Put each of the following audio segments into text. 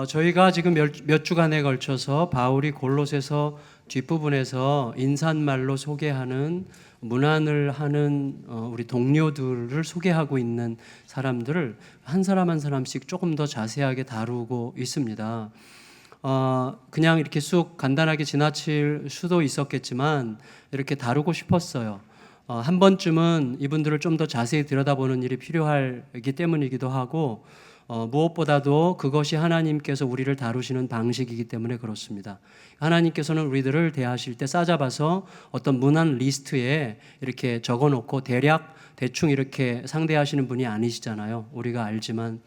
저희가 지금 몇 주간에 걸쳐서 바울이 골로새서 뒷부분에서 인사말로 소개하는 문안을 하는 우리 동료들을 소개하고 있는 사람들을 한 사람 한 사람씩 조금 더 자세하게 다루고 있습니다. 그냥 이렇게 쑥 간단하게 지나칠 수도 있었겠지만 이렇게 다루고 싶었어요. 한 번쯤은 이분들을 좀 더 자세히 들여다보는 일이 필요하기 때문이기도 하고 무엇보다도 그것이 하나님께서 우리를 다루시는 방식이기 때문에 그렇습니다. 하나님께서는 우리들을 대하실 때 싸잡아서 어떤 문안 리스트에 이렇게 적어놓고 대충 이렇게 상대하시는 분이 아니시잖아요. 우리가 알지만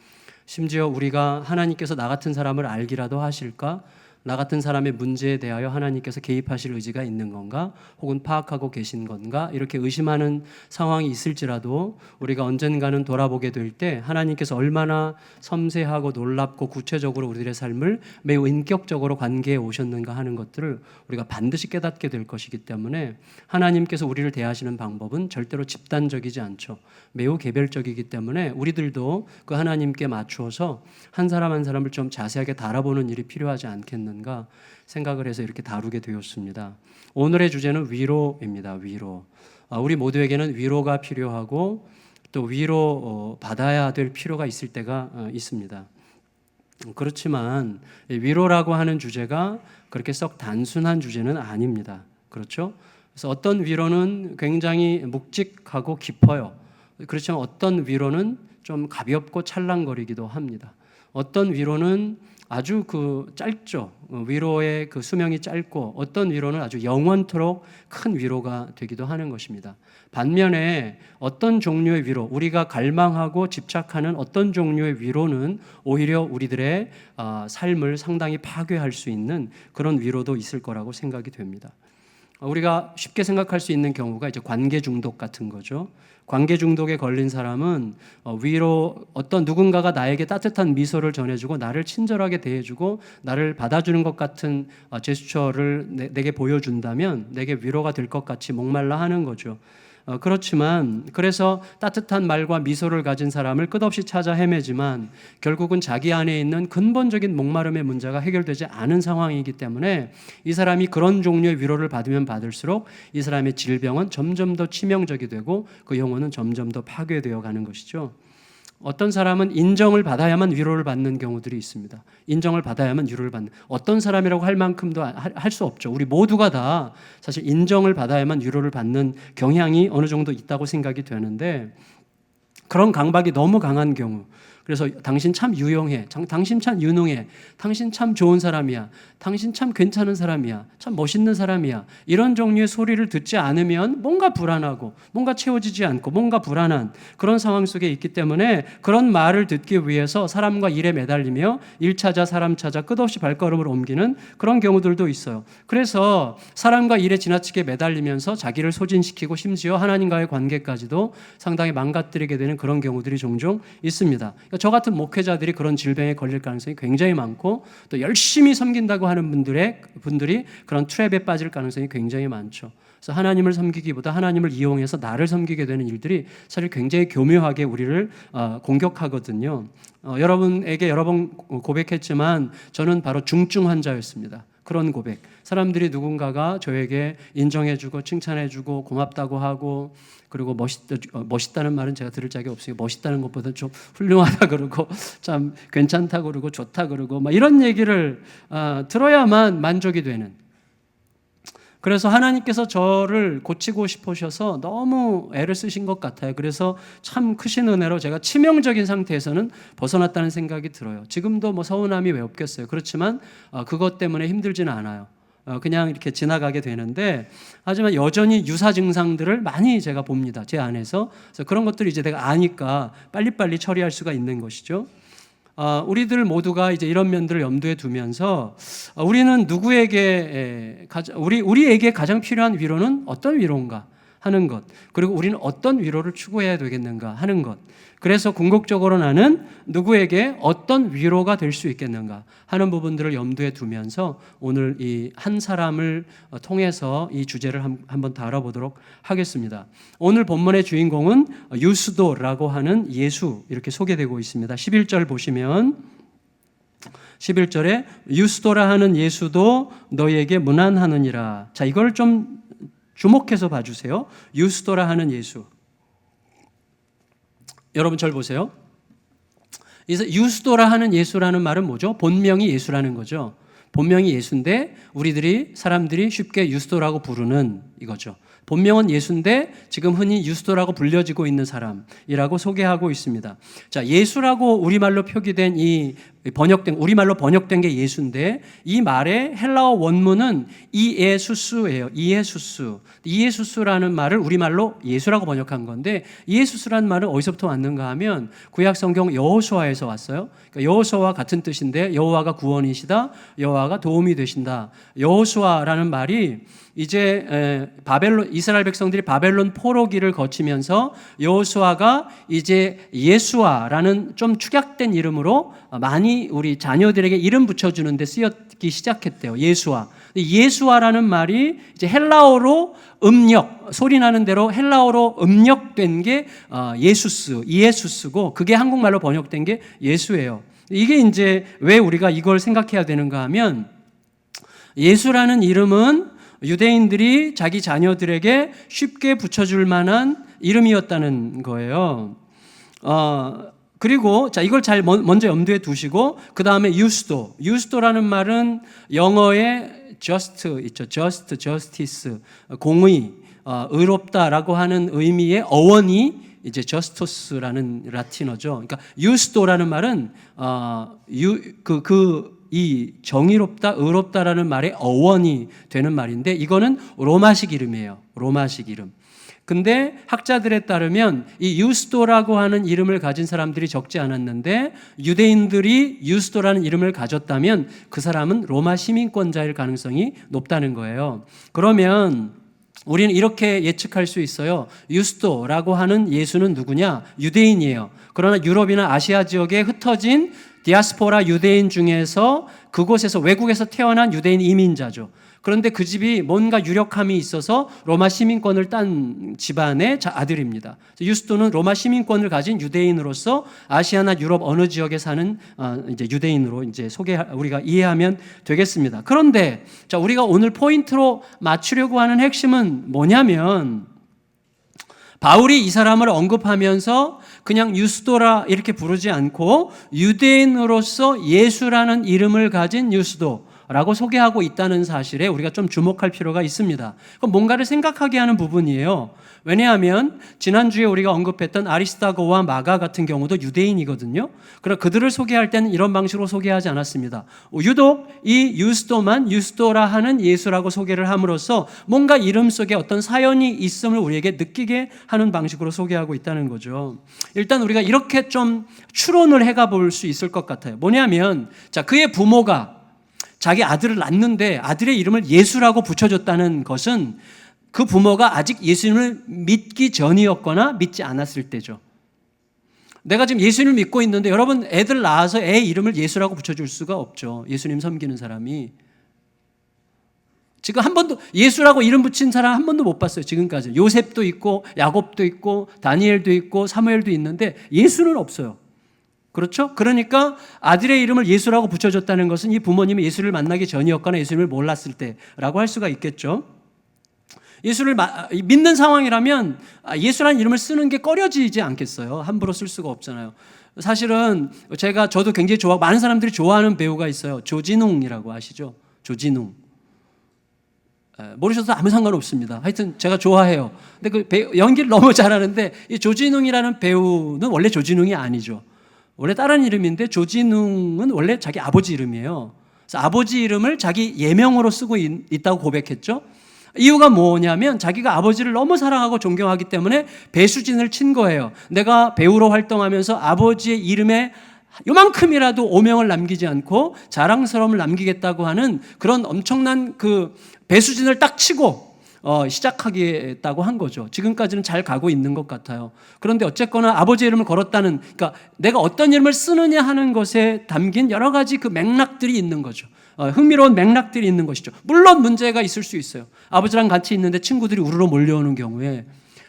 심지어 우리가 하나님께서 나 같은 사람을 알기라도 하실까? 나 같은 사람의 문제에 대하여 하나님께서 개입하실 의지가 있는 건가? 혹은 파악하고 계신 건가? 이렇게 의심하는 상황이 있을지라도 우리가 언젠가는 돌아보게 될 때 하나님께서 얼마나 섬세하고 놀랍고 구체적으로 우리들의 삶을 매우 인격적으로 관계해 오셨는가 하는 것들을 우리가 반드시 깨닫게 될 것이기 때문에 하나님께서 우리를 대하시는 방법은 절대로 집단적이지 않죠. 매우 개별적이기 때문에 우리들도 그 하나님께 맞추어서 한 사람 한 사람을 좀 자세하게 달아보는 일이 필요하지 않겠는가 생각을 해서 이렇게 다루게 되었습니다. 오늘의 주제는 위로입니다. 위로. 우리 모두에게는 위로가 필요하고 또 위로 받아야 될 필요가 있을 때가 있습니다. 그렇지만 위로라고 하는 주제가 그렇게 썩 단순한 주제는 아닙니다. 그렇죠? 그래서 어떤 위로는 굉장히 묵직하고 깊어요. 그렇지만 어떤 위로는 좀 가볍고 찰랑거리기도 합니다. 어떤 위로는 아주 짧죠. 위로의 수명이 짧고 어떤 위로는 아주 영원토록 큰 위로가 되기도 하는 것입니다. 반면에 어떤 종류의 위로, 우리가 갈망하고 집착하는 어떤 종류의 위로는 오히려 우리들의 삶을 상당히 파괴할 수 있는 그런 위로도 있을 거라고 생각이 됩니다. 우리가 쉽게 생각할 수 있는 경우가 이제 관계 중독 같은 거죠. 관계 중독에 걸린 사람은 위로 어떤 누군가가 나에게 따뜻한 미소를 전해주고 나를 친절하게 대해주고 나를 받아주는 것 같은 제스처를 내게 보여준다면 내게 위로가 될 것 같이 목말라 하는 거죠. 그렇지만 그래서 따뜻한 말과 미소를 가진 사람을 끝없이 찾아 헤매지만 결국은 자기 안에 있는 근본적인 목마름의 문제가 해결되지 않은 상황이기 때문에 이 사람이 그런 종류의 위로를 받으면 받을수록 이 사람의 질병은 점점 더 치명적이 되고 그 영혼은 점점 더 파괴되어 가는 것이죠. 어떤 사람은 인정을 받아야만 위로를 받는 경우들이 있습니다. 인정을 받아야만 위로를 받는, 어떤 사람이라고 할 만큼도 할 수 없죠. 우리 모두가 다 사실 인정을 받아야만 위로를 받는 경향이 어느 정도 있다고 생각이 되는데 그런 강박이 너무 강한 경우, 그래서 당신 참 유용해, 당신 참 유능해, 당신 참 좋은 사람이야, 당신 참 괜찮은 사람이야, 참 멋있는 사람이야, 이런 종류의 소리를 듣지 않으면 뭔가 불안하고 뭔가 채워지지 않고 뭔가 불안한 그런 상황 속에 있기 때문에 그런 말을 듣기 위해서 사람과 일에 매달리며 일 찾아 사람 찾아 끝없이 발걸음을 옮기는 그런 경우들도 있어요. 그래서 사람과 일에 지나치게 매달리면서 자기를 소진시키고 심지어 하나님과의 관계까지도 상당히 망가뜨리게 되는 그런 경우들이 종종 있습니다. 저 같은 목회자들이 그런 질병에 걸릴 가능성이 굉장히 많고 또 열심히 섬긴다고 하는 분들이 그런 트랩에 빠질 가능성이 굉장히 많죠. 그래서 하나님을 섬기기보다 하나님을 이용해서 나를 섬기게 되는 일들이 사실 굉장히 교묘하게 우리를 공격하거든요. 여러분에게 여러 번 고백했지만 저는 바로 중증 환자였습니다. 그런 고백. 사람들이 누군가가 저에게 인정해주고 칭찬해주고 고맙다고 하고 그리고 멋있다는 말은 제가 들을 적이 없으니까 멋있다는 것보다 좀 훌륭하다 그러고 참 괜찮다 그러고 좋다 그러고 막 이런 얘기를 들어야만 만족이 되는. 그래서 하나님께서 저를 고치고 싶으셔서 너무 애를 쓰신 것 같아요. 그래서 참 크신 은혜로 제가 치명적인 상태에서는 벗어났다는 생각이 들어요. 지금도 서운함이 왜 없겠어요. 그렇지만 그것 때문에 힘들지는 않아요. 그냥 이렇게 지나가게 되는데 하지만 여전히 유사 증상들을 많이 제가 봅니다. 제 안에서. 그래서 그런 것들을 이제 내가 아니까 빨리빨리 처리할 수가 있는 것이죠. 우리들 모두가 이제 이런 면들을 염두에 두면서 우리는 우리에게 가장 필요한 위로는 어떤 위로인가 하는 것, 그리고 우리는 어떤 위로를 추구해야 되겠는가 하는 것, 그래서 궁극적으로 나는 누구에게 어떤 위로가 될 수 있겠는가 하는 부분들을 염두에 두면서 오늘 이 한 사람을 통해서 이 주제를 한번 다뤄보도록 하겠습니다. 오늘 본문의 주인공은 유스도라고 하는 예수 이렇게 소개되고 있습니다. 11절 보시면 11절에 유스도라 하는 예수도 너희에게 문안하느니라. 자, 이걸 좀 주목해서 봐주세요. 유스도라 하는 예수. 여러분 절 보세요. 유스도라 하는 예수라는 말은 뭐죠? 본명이 예수라는 거죠. 본명이 예수인데 사람들이 쉽게 유스도라고 부르는 이거죠. 본명은 예수인데 지금 흔히 유스도라고 불려지고 있는 사람이라고 소개하고 있습니다. 자, 예수라고 우리말로 표기된 우리말로 번역된 게 예수인데 이 말의 헬라어 원문은 이에수스예요. 이에수스. 이에수스라는 말을 우리말로 예수라고 번역한 건데 이에수스라는 말은 어디서부터 왔는가 하면 구약 성경 여호수아에서 왔어요. 그러니까 여호수아와 같은 뜻인데 여호와가 구원이시다. 여호와가 도움이 되신다. 여호수아라는 말이 이제 이스라엘 백성들이 바벨론 포로기를 거치면서 여호수아가 이제 예수아라는 좀 축약된 이름으로 많이 우리 자녀들에게 이름 붙여주는데 쓰였기 시작했대요. 예수아라는 말이 이제 헬라어로 소리 나는 대로 헬라어로 음력된 게 이에수스고 그게 한국말로 번역된 게 예수예요. 이게 이제 왜 우리가 이걸 생각해야 되는가 하면 예수라는 이름은 유대인들이 자기 자녀들에게 쉽게 붙여줄 만한 이름이었다는 거예요. 그리고 자, 이걸 먼저 염두에 두시고 그 다음에 유스도라는 말은 영어에 just 있죠. justice, 공의, 의롭다라고 하는 의미의 어원이 이제 justous라는 라틴어죠. 그러니까 유스도라는 말은 이 정의롭다, 의롭다라는 말의 어원이 되는 말인데 이거는 로마식 이름이에요. 로마식 이름. 근데 학자들에 따르면 이 유스도라고 하는 이름을 가진 사람들이 적지 않았는데 유대인들이 유스도라는 이름을 가졌다면 그 사람은 로마 시민권자일 가능성이 높다는 거예요. 그러면 우리는 이렇게 예측할 수 있어요. 유스도라고 하는 예수는 누구냐? 유대인이에요. 그러나 유럽이나 아시아 지역에 흩어진 디아스포라 유대인 중에서 그곳에서 외국에서 태어난 유대인 이민자죠. 그런데 그 집이 뭔가 유력함이 있어서 로마 시민권을 딴 집안의 아들입니다. 유스도는 로마 시민권을 가진 유대인으로서 아시아나 유럽 어느 지역에 사는 이제 유대인으로 이제 우리가 이해하면 되겠습니다. 그런데 자, 우리가 오늘 포인트로 맞추려고 하는 핵심은 뭐냐면 바울이 이 사람을 언급하면서 그냥 유스도라 이렇게 부르지 않고 유대인으로서 예수라는 이름을 가진 유스도라고 소개하고 있다는 사실에 우리가 좀 주목할 필요가 있습니다. 그럼 뭔가를 생각하게 하는 부분이에요. 왜냐하면 지난주에 우리가 언급했던 아리스타고와 마가 같은 경우도 유대인이거든요. 그러나 그들을 소개할 때는 이런 방식으로 소개하지 않았습니다. 유독 이 유스도만 유스도라 하는 예수라고 소개를 함으로써 뭔가 이름 속에 어떤 사연이 있음을 우리에게 느끼게 하는 방식으로 소개하고 있다는 거죠. 일단 우리가 이렇게 좀 추론을 해가 볼 수 있을 것 같아요. 뭐냐면 자, 그의 부모가 자기 아들을 낳는데 아들의 이름을 예수라고 붙여줬다는 것은 그 부모가 아직 예수님을 믿기 전이었거나 믿지 않았을 때죠. 내가 지금 예수님을 믿고 있는데 여러분 애들 낳아서 애 이름을 예수라고 붙여줄 수가 없죠. 예수님 섬기는 사람이. 지금 한 번도 예수라고 이름 붙인 사람 한 번도 못 봤어요. 지금까지. 요셉도 있고 야곱도 있고 다니엘도 있고 사무엘도 있는데 예수는 없어요. 그렇죠? 그러니까 아들의 이름을 예수라고 붙여줬다는 것은 이 부모님이 예수를 만나기 전이었거나 예수님을 몰랐을 때라고 할 수가 있겠죠. 예수를 믿는 상황이라면 예수라는 이름을 쓰는 게 꺼려지지 않겠어요? 함부로 쓸 수가 없잖아요. 사실은 저도 굉장히 많은 사람들이 좋아하는 배우가 있어요. 조진웅이라고 아시죠? 조진웅. 모르셔도 아무 상관없습니다. 하여튼 제가 좋아해요. 근데 연기를 너무 잘하는데 이 조진웅이라는 배우는 원래 조진웅이 아니죠. 원래 다른 이름인데 조진웅은 원래 자기 아버지 이름이에요. 그래서 아버지 이름을 자기 예명으로 쓰고 있다고 고백했죠. 이유가 뭐냐면 자기가 아버지를 너무 사랑하고 존경하기 때문에 배수진을 친 거예요. 내가 배우로 활동하면서 아버지의 이름에 요만큼이라도 오명을 남기지 않고 자랑스러움을 남기겠다고 하는 그런 엄청난 그 배수진을 딱 치고 시작하겠다고 한 거죠. 지금까지는 잘 가고 있는 것 같아요. 그런데 어쨌거나 아버지 이름을 걸었다는, 그러니까 내가 어떤 이름을 쓰느냐 하는 것에 담긴 여러 가지 그 맥락들이 있는 거죠. 흥미로운 맥락들이 있는 것이죠. 물론 문제가 있을 수 있어요. 아버지랑 같이 있는데 친구들이 우르르 몰려오는 경우에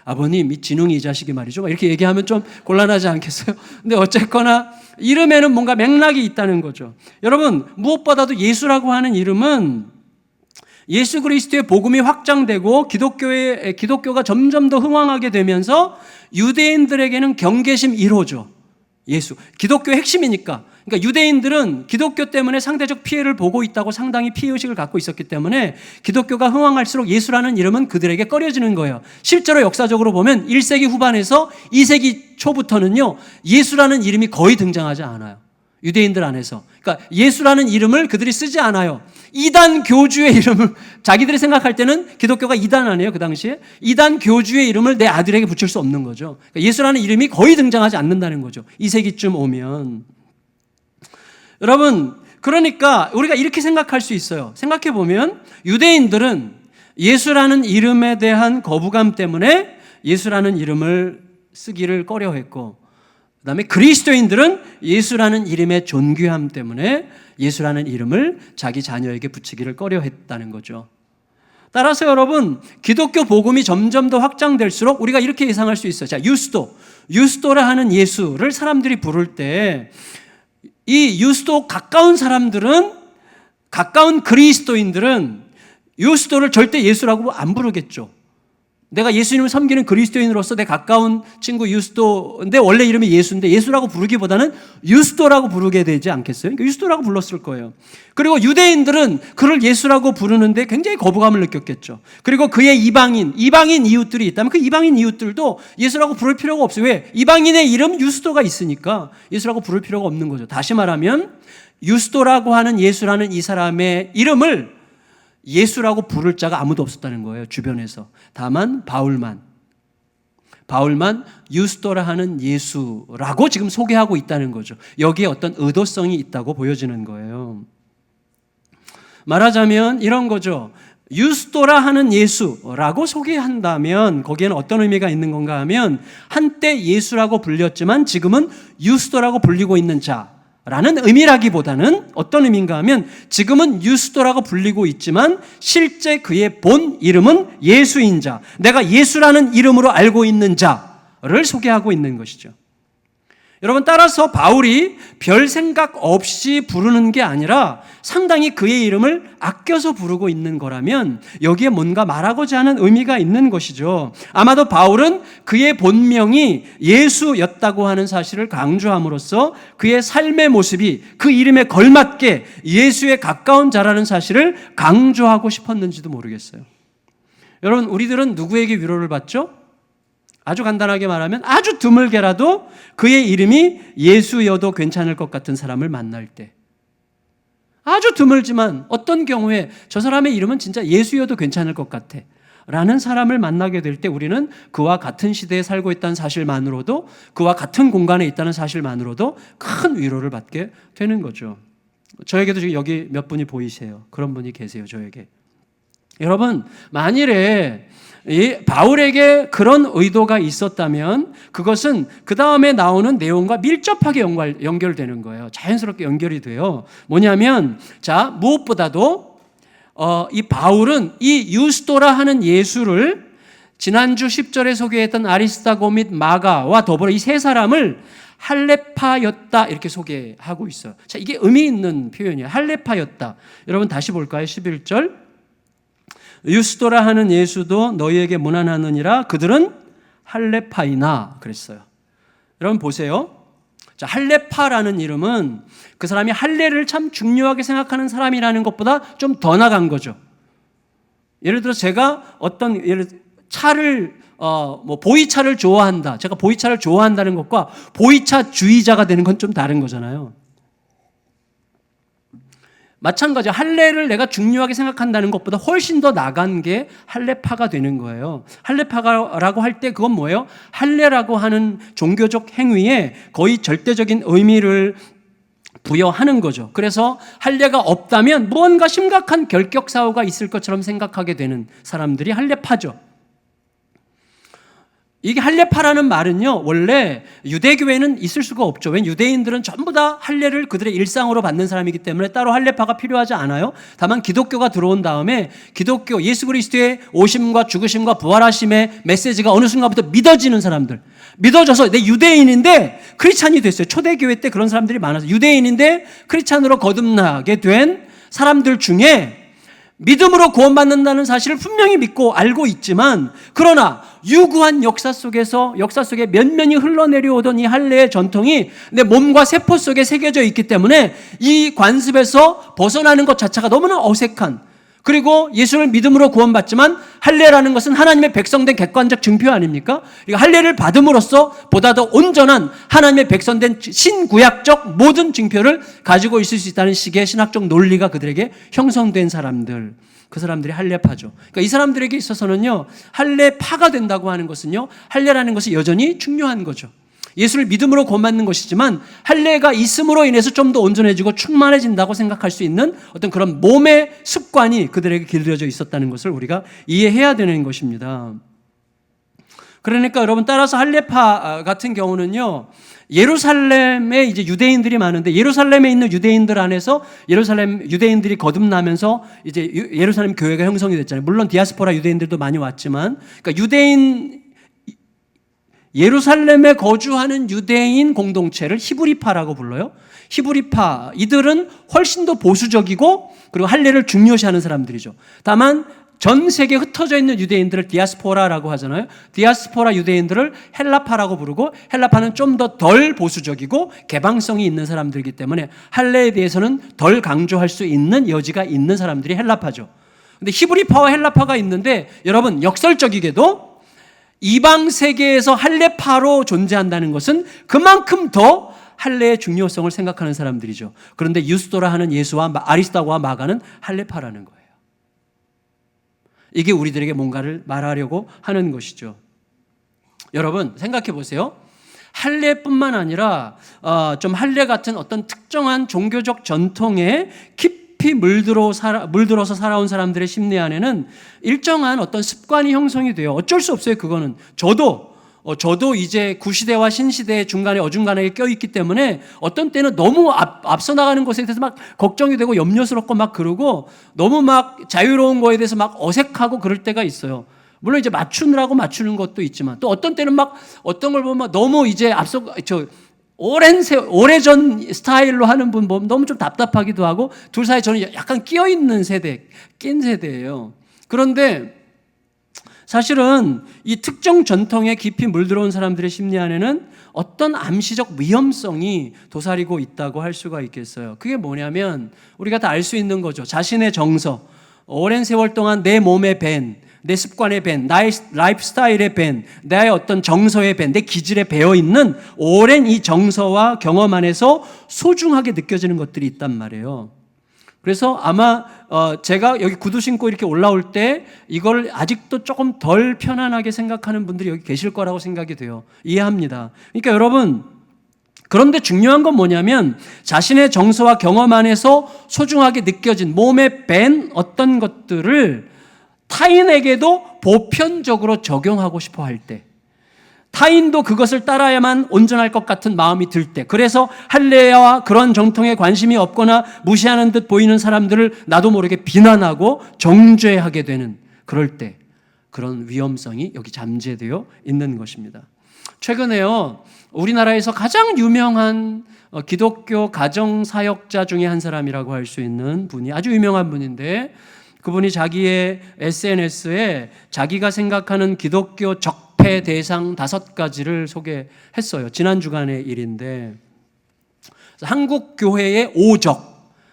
아버님, 이 진웅이 이 자식이 말이죠. 이렇게 얘기하면 좀 곤란하지 않겠어요? 근데 어쨌거나 이름에는 뭔가 맥락이 있다는 거죠. 여러분, 무엇보다도 예수라고 하는 이름은 예수 그리스도의 복음이 확장되고 기독교가 점점 더 흥왕하게 되면서 유대인들에게는 경계심 1호죠. 예수. 기독교의 핵심이니까. 그러니까 유대인들은 기독교 때문에 상대적 피해를 보고 있다고 상당히 피해의식을 갖고 있었기 때문에 기독교가 흥왕할수록 예수라는 이름은 그들에게 꺼려지는 거예요. 실제로 역사적으로 보면 1세기 후반에서 2세기 초부터는요, 예수라는 이름이 거의 등장하지 않아요. 유대인들 안에서. 그러니까 예수라는 이름을 그들이 쓰지 않아요. 이단 교주의 이름을 자기들이 생각할 때는 기독교가 이단 아니에요, 그 당시에. 이단 교주의 이름을 내 아들에게 붙일 수 없는 거죠. 그러니까 예수라는 이름이 거의 등장하지 않는다는 거죠. 2세기쯤 오면. 여러분, 그러니까 우리가 이렇게 생각할 수 있어요. 생각해 보면 유대인들은 예수라는 이름에 대한 거부감 때문에 예수라는 이름을 쓰기를 꺼려했고, 그 다음에 그리스도인들은 예수라는 이름의 존귀함 때문에 예수라는 이름을 자기 자녀에게 붙이기를 꺼려했다는 거죠. 따라서 여러분, 기독교 복음이 점점 더 확장될수록 우리가 이렇게 예상할 수 있어요. 자, 유스도라 하는 예수를 사람들이 부를 때 이 유스도 가까운 사람들은, 가까운 그리스도인들은 유스도를 절대 예수라고 안 부르겠죠. 내가 예수님을 섬기는 그리스도인으로서 내 가까운 친구 유스도인데 원래 이름이 예수인데 예수라고 부르기보다는 유스도라고 부르게 되지 않겠어요? 그러니까 유스도라고 불렀을 거예요. 그리고 유대인들은 그를 예수라고 부르는데 굉장히 거부감을 느꼈겠죠. 그리고 그의 이방인 이웃들이 있다면 그 이방인 이웃들도 예수라고 부를 필요가 없어요. 왜? 이방인의 이름 유스도가 있으니까 예수라고 부를 필요가 없는 거죠. 다시 말하면 유스도라고 하는 예수라는 이 사람의 이름을 예수라고 부를 자가 아무도 없었다는 거예요, 주변에서. 다만 바울만 유스도라 하는 예수라고 지금 소개하고 있다는 거죠. 여기에 어떤 의도성이 있다고 보여지는 거예요. 말하자면 이런 거죠. 유스도라 하는 예수라고 소개한다면 거기에는 어떤 의미가 있는 건가 하면 한때 예수라고 불렸지만 지금은 유스도라고 불리고 있는 자 라는 의미라기보다는 어떤 의미인가 하면 지금은 유스도라고 불리고 있지만 실제 그의 본 이름은 예수인 자, 내가 예수라는 이름으로 알고 있는 자를 소개하고 있는 것이죠. 여러분, 따라서 바울이 별 생각 없이 부르는 게 아니라 상당히 그의 이름을 아껴서 부르고 있는 거라면 여기에 뭔가 말하고자 하는 의미가 있는 것이죠. 아마도 바울은 그의 본명이 예수였다고 하는 사실을 강조함으로써 그의 삶의 모습이 그 이름에 걸맞게 예수에 가까운 자라는 사실을 강조하고 싶었는지도 모르겠어요. 여러분, 우리들은 누구에게 위로를 받죠? 아주 간단하게 말하면 아주 드물게라도 그의 이름이 예수여도 괜찮을 것 같은 사람을 만날 때, 아주 드물지만 어떤 경우에 저 사람의 이름은 진짜 예수여도 괜찮을 것 같아 라는 사람을 만나게 될 때 우리는 그와 같은 시대에 살고 있다는 사실만으로도, 그와 같은 공간에 있다는 사실만으로도 큰 위로를 받게 되는 거죠. 저에게도 지금 여기 몇 분이 보이세요. 그런 분이 계세요, 저에게. 여러분, 만일에 이 바울에게 그런 의도가 있었다면 그것은 그 다음에 나오는 내용과 밀접하게 연결되는 거예요. 자연스럽게 연결이 돼요. 뭐냐면, 자, 무엇보다도 이 바울은 이 유스도라 하는 예수를 지난주 10절에 소개했던 아리스다고 및 마가와 더불어 이 세 사람을 할레파였다 이렇게 소개하고 있어요. 자, 이게 의미 있는 표현이에요. 할레파였다. 여러분 다시 볼까요? 11절. 유스도라 하는 예수도 너희에게 문안하느니라 그들은 할레파이나 그랬어요. 여러분 보세요. 자, 할레파라는 이름은 그 사람이 할례를 참 중요하게 생각하는 사람이라는 것보다 좀 더 나간 거죠. 예를 들어 제가 어떤 차를 보이차를 좋아한다. 제가 보이차를 좋아한다는 것과 보이차주의자가 되는 건 좀 다른 거잖아요. 마찬가지로 할례를 내가 중요하게 생각한다는 것보다 훨씬 더 나간 게 할례파가 되는 거예요. 할례파라고 할 때 그건 뭐예요? 할례라고 하는 종교적 행위에 거의 절대적인 의미를 부여하는 거죠. 그래서 할례가 없다면 무언가 심각한 결격 사고가 있을 것처럼 생각하게 되는 사람들이 할례파죠. 이게 할례파라는 말은요, 원래 유대교회는 있을 수가 없죠. 왜냐하면 유대인들은 전부 다 할례를 그들의 일상으로 받는 사람이기 때문에 따로 할례파가 필요하지 않아요. 다만 기독교가 들어온 다음에 기독교, 예수 그리스도의 오심과 죽으심과 부활하심의 메시지가 어느 순간부터 믿어지는 사람들, 믿어져서 내 유대인인데 크리스찬이 됐어요. 초대교회 때 그런 사람들이 많아서 유대인인데 크리스찬으로 거듭나게 된 사람들 중에 믿음으로 구원받는다는 사실을 분명히 믿고 알고 있지만, 그러나 유구한 역사 속에 면면이 흘러내려오던 이 할례의 전통이 내 몸과 세포 속에 새겨져 있기 때문에 이 관습에서 벗어나는 것 자체가 너무나 어색한, 그리고 예수를 믿음으로 구원받지만 할례라는 것은 하나님의 백성된 객관적 증표 아닙니까? 할례를 받음으로써 보다 더 온전한 하나님의 백성된 신구약적 모든 증표를 가지고 있을 수 있다는 식의 신학적 논리가 그들에게 형성된 사람들, 그 사람들이 할례파죠. 그러니까 이 사람들에게 있어서는요, 할례파가 된다고 하는 것은요, 할례라는 것이 여전히 중요한 거죠. 예수를 믿음으로 구원받는 것이지만 할례가 있음으로 인해서 좀 더 온전해지고 충만해진다고 생각할 수 있는 어떤 그런 몸의 습관이 그들에게 길들여져 있었다는 것을 우리가 이해해야 되는 것입니다. 그러니까 여러분, 따라서 할례파 같은 경우는요, 예루살렘에 이제 유대인들이 많은데 예루살렘에 있는 유대인들 안에서 예루살렘 유대인들이 거듭나면서 이제 예루살렘 교회가 형성이 됐잖아요. 물론 디아스포라 유대인들도 많이 왔지만, 그러니까 예루살렘에 거주하는 유대인 공동체를 히브리파라고 불러요. 히브리파, 이들은 훨씬 더 보수적이고 그리고 할례를 중요시하는 사람들이죠. 다만 전 세계에 흩어져 있는 유대인들을 디아스포라라고 하잖아요. 디아스포라 유대인들을 헬라파라고 부르고, 헬라파는 좀 더 덜 보수적이고 개방성이 있는 사람들이기 때문에 할례에 대해서는 덜 강조할 수 있는 여지가 있는 사람들이 헬라파죠. 근데 히브리파와 헬라파가 있는데, 여러분, 역설적이게도 이방 세계에서 할례파로 존재한다는 것은 그만큼 더 할례의 중요성을 생각하는 사람들이죠. 그런데 유스도라 하는 예수와 아리스다고와 마가는 할례파라는 거예요. 이게 우리들에게 뭔가를 말하려고 하는 것이죠. 여러분, 생각해 보세요. 할례뿐만 아니라 좀 할례 같은 어떤 특정한 종교적 전통에 깊이 물들어서 살아온 사람들의 심리 안에는 일정한 어떤 습관이 형성이 돼요. 어쩔 수 없어요. 그거는 저도 이제 구시대와 신시대의 중간에 어중간하게 껴있기 때문에 어떤 때는 너무 앞서 나가는 것에 대해서 막 걱정이 되고 염려스럽고 막 그러고, 너무 막 자유로운 거에 대해서 막 어색하고 그럴 때가 있어요. 물론 이제 맞추는 것도 있지만, 또 어떤 때는 막 어떤 걸 보면 너무 이제 오래전 스타일로 하는 분 보면 너무 좀 답답하기도 하고, 둘 사이 저는 약간 낀 세대예요. 그런데 사실은 이 특정 전통에 깊이 물들어온 사람들의 심리 안에는 어떤 암시적 위험성이 도사리고 있다고 할 수가 있겠어요. 그게 뭐냐면 우리가 다 알 수 있는 거죠. 자신의 정서, 오랜 세월 동안 내 몸에 내 습관에 나의 라이프 스타일에 나의 어떤 정서에 내 기질에 배어있는 오랜 이 정서와 경험 안에서 소중하게 느껴지는 것들이 있단 말이에요. 그래서 아마 제가 여기 구두 신고 이렇게 올라올 때 이걸 아직도 조금 덜 편안하게 생각하는 분들이 여기 계실 거라고 생각이 돼요. 이해합니다. 그러니까 여러분, 그런데 중요한 건 뭐냐면 자신의 정서와 경험 안에서 소중하게 느껴진 몸에 밴 어떤 것들을 타인에게도 보편적으로 적용하고 싶어 할 때, 타인도 그것을 따라야만 온전할 것 같은 마음이 들 때, 그래서 할례와 그런 정통에 관심이 없거나 무시하는 듯 보이는 사람들을 나도 모르게 비난하고 정죄하게 되는, 그럴 때 그런 위험성이 여기 잠재되어 있는 것입니다. 최근에요, 우리나라에서 가장 유명한 기독교 가정사역자 중에 한 사람이라고 할 수 있는 분이, 아주 유명한 분인데, 그분이 자기의 SNS에 자기가 생각하는 기독교 적폐 대상 5가지를 소개했어요. 지난 주간의 일인데, 한국 교회의 5적,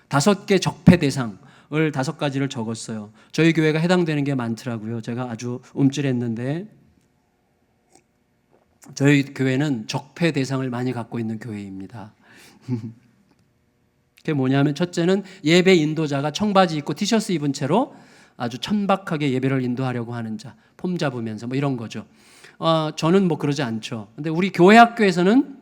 5개 적폐 대상을 5가지를 적었어요. 저희 교회가 해당되는 게 많더라고요. 제가 아주 움찔했는데, 저희 교회는 적폐 대상을 많이 갖고 있는 교회입니다. 그게 뭐냐면, 첫째는 예배 인도자가 청바지 입고 티셔츠 입은 채로 아주 천박하게 예배를 인도하려고 하는 자, 폼 잡으면서 뭐 이런 거죠. 저는 뭐 그러지 않죠. 근데 우리 교회 학교에서는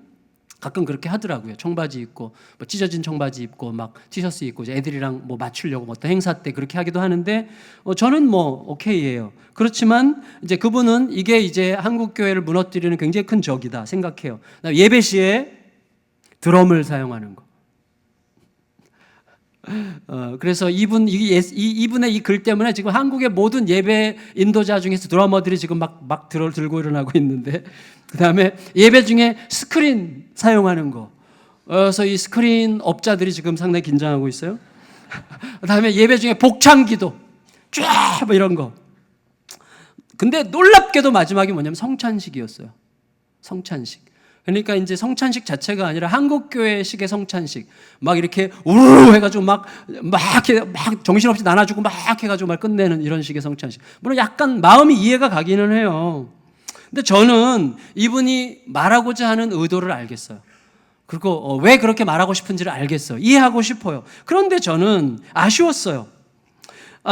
가끔 그렇게 하더라고요. 청바지 입고 뭐 찢어진 청바지 입고 막 티셔츠 입고 이제 애들이랑 뭐 맞추려고 뭐 어떤 행사 때 그렇게 하기도 하는데 저는 뭐 오케이예요. 그렇지만 이제 그분은 이게 이제 한국 교회를 무너뜨리는 굉장히 큰 적이다 생각해요. 예배 시에 드럼을 사용하는 거. 그래서 이분의 이 글 때문에 지금 한국의 모든 예배 인도자 중에서 드러머들이 지금 막 들고 일어나고 있는데, 그 다음에 예배 중에 스크린 사용하는 거. 그래서 이 스크린 업자들이 지금 상당히 긴장하고 있어요. 그 다음에 예배 중에 복창기도 쫙 뭐 이런 거. 근데 놀랍게도 마지막이 뭐냐면 성찬식이었어요. 성찬식. 그러니까 이제 성찬식 자체가 아니라 한국교회식의 성찬식. 막 이렇게 우르르 해가지고 막 정신없이 나눠주고 막 해가지고 막 끝내는 이런 식의 성찬식. 물론 약간 마음이 이해가 가기는 해요. 근데 저는 이분이 말하고자 하는 의도를 알겠어요. 그리고 왜 그렇게 말하고 싶은지를 알겠어요. 이해하고 싶어요. 그런데 저는 아쉬웠어요.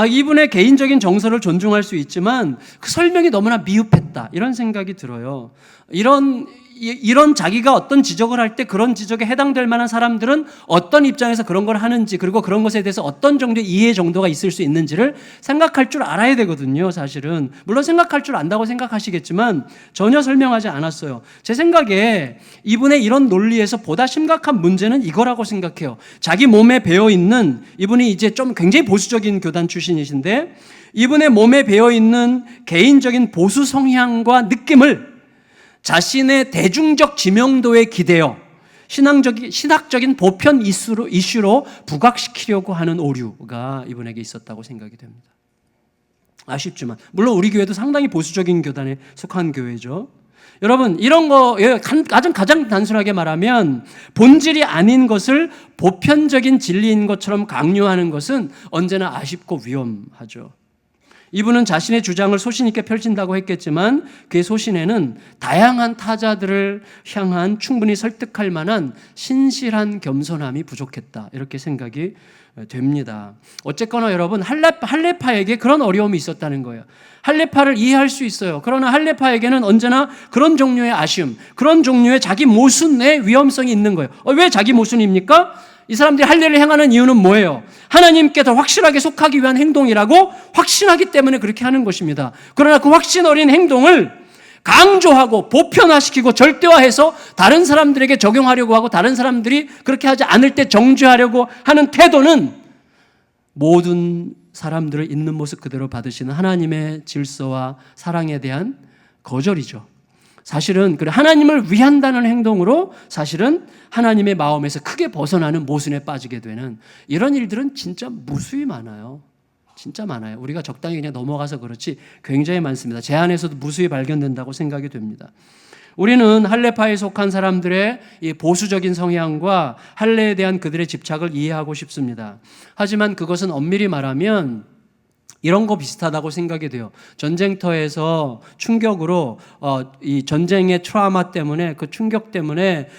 이분의 개인적인 정서를 존중할 수 있지만 그 설명이 너무나 미흡했다. 이런 생각이 들어요. 이런 자기가 어떤 지적을 할 때 그런 지적에 해당될 만한 사람들은 어떤 입장에서 그런 걸 하는지, 그리고 그런 것에 대해서 어떤 정도의 이해 정도가 있을 수 있는지를 생각할 줄 알아야 되거든요, 사실은. 물론 생각할 줄 안다고 생각하시겠지만 전혀 설명하지 않았어요. 제 생각에 이분의 이런 논리에서 보다 심각한 문제는 이거라고 생각해요. 자기 몸에 배어있는, 이분이 이제 좀 굉장히 보수적인 교단 출신이신데, 이분의 몸에 배어있는 개인적인 보수 성향과 느낌을 자신의 대중적 지명도에 기대어 신학적인 보편 이슈로 부각시키려고 하는 오류가 이분에게 있었다고 생각이 됩니다. 아쉽지만 물론 우리 교회도 상당히 보수적인 교단에 속한 교회죠. 여러분, 이런 거 가장 단순하게 말하면 본질이 아닌 것을 보편적인 진리인 것처럼 강요하는 것은 언제나 아쉽고 위험하죠. 이분은 자신의 주장을 소신 있게 펼친다고 했겠지만 그의 소신에는 다양한 타자들을 향한 충분히 설득할 만한 신실한 겸손함이 부족했다. 이렇게 생각이 됩니다. 어쨌거나 여러분, 할례파에게 그런 어려움이 있었다는 거예요. 할례파를 이해할 수 있어요. 그러나 할례파에게는 언제나 그런 종류의 아쉬움, 그런 종류의 자기 모순의 위험성이 있는 거예요. 왜 자기 모순입니까? 이 사람들이 할례를 행하는 이유는 뭐예요? 하나님께 더 확실하게 속하기 위한 행동이라고 확신하기 때문에 그렇게 하는 것입니다. 그러나 그 확신 어린 행동을 강조하고 보편화시키고 절대화해서 다른 사람들에게 적용하려고 하고 다른 사람들이 그렇게 하지 않을 때 정죄하려고 하는 태도는 모든 사람들을 있는 모습 그대로 받으시는 하나님의 질서와 사랑에 대한 거절이죠. 사실은 하나님을 위한다는 행동으로 사실은 하나님의 마음에서 크게 벗어나는 모순에 빠지게 되는 이런 일들은 진짜 무수히 많아요. 진짜 많아요. 우리가 적당히 그냥 넘어가서 그렇지 굉장히 많습니다. 제 안에서도 무수히 발견된다고 생각이 됩니다. 우리는 할례파에 속한 사람들의 이 보수적인 성향과 할례에 대한 그들의 집착을 이해하고 싶습니다. 하지만 그것은 엄밀히 말하면 이런 거 비슷하다고 생각이 돼요. 전쟁터에서 충격으로 이 전쟁의 트라우마 때문에 그 충격 때문에